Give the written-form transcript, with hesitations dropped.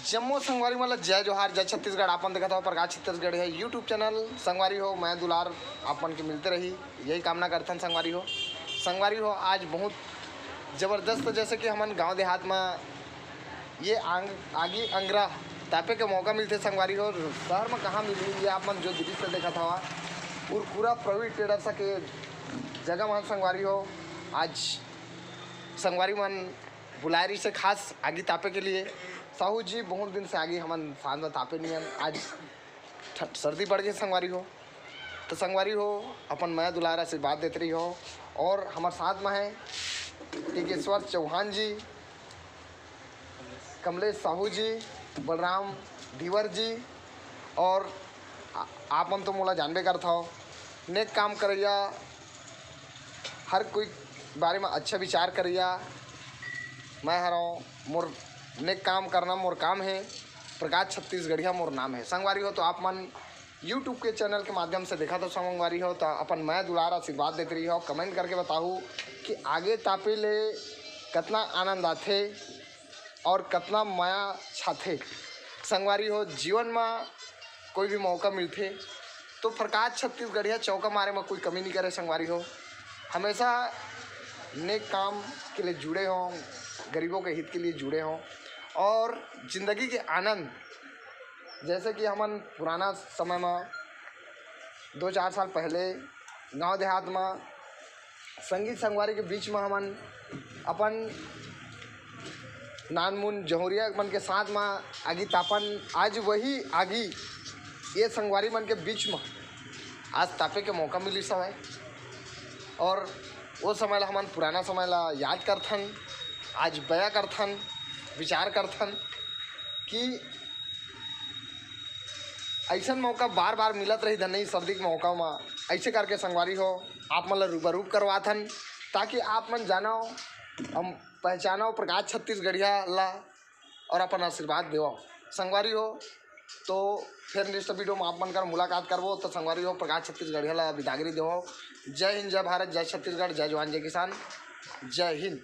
जम्मू संगवारी मतलब जय जोहार जय छत्तीसगढ़। आपन देखा था प्रकाश छत्तीसगढ़ है यूट्यूब चैनल। संगवारी हो मैं दुलार आपन के मिलते रही, यही कामना करथन। संगवारी हो आज बहुत ज़बरदस्त, जैसे कि हमन गांव देहात में ये आगी अंगरा तापे के मौका मिलते संगवारी हो। शहर में कहाँ मिली ये आप मन जो दृश्य देखा था और पूरा प्रवीण ट्रेडर्स के जगह मन संगवारी हो। आज संगवारी मन बुलारी से खास आगी तापे के लिए। साहू जी बहुत दिन से आगे हमन साथ में तापे नहीं हैं। आज सर्दी बढ़ गई संगवारी हो, तो संगवारी हो अपन मैं दुलार आशीर्वाद देते रही हो। और हमारे साथ में है टिकेश्वर चौहान जी, कमलेश साहू जी, बलराम धीवर जी। और आप हम तो मोला जानबे करता हो, नेक काम करैया, हर कोई बारे में अच्छा विचार करैया। मैं हर मोर नेक काम करना मोर काम है। प्रकाश छत्तीसगढ़िया मोर नाम है। संगवारी हो तो आप मन यूट्यूब के चैनल के माध्यम से देखा तो संगवारी हो तो अपन मैं दुलार आशीर्वाद देते रही हो। कमेंट करके बताऊँ कि आगे तापे ले कितना आनंद आते और कितना माया छाते। संगवारी हो जीवन में कोई भी मौका मिलते तो प्रकाश छत्तीसगढ़िया चौका मारे में कोई कमी नहीं करे। संगवारी हो हमेशा नेक काम के लिए जुड़े हों, गरीबों के हित के लिए जुड़े हों और ज़िंदगी के आनंद, जैसे कि हमन पुराना समय में 2-4 साल पहले गांव देहात में संगीत संगवारी के बीच में हमन अपन नानमुन जहुरिया मन के साथ में आगी तापन। आज वही आगी ये संगवारी मन के बीच में आज तापे के मौका मिली समय। और वो समय ला हमन पुराना समय ला याद करथन, आज बया करथन, विचार करथन कि ऐसा मौका बार बार मिलत रही धनई सर्दी के मौका में। ऐसे करके संगवारी हो आप मन ला रूबरू करवाथन ताकि आप मन जानो, हम पहचानो प्रकाश छत्तीसगढ़िया ला और अपन आशीर्वाद देव। संगवारी हो तो फिर नेक्स्ट वीडियो में आप मन कर मुलाकात करवो। तो संगवारी हो प्रकाश छत्तीसगढ़िया ला विदागरी देव। जय हिंद, जय भारत, जय छत्तीसगढ़, जय जवान, जय किसान, जय हिंद।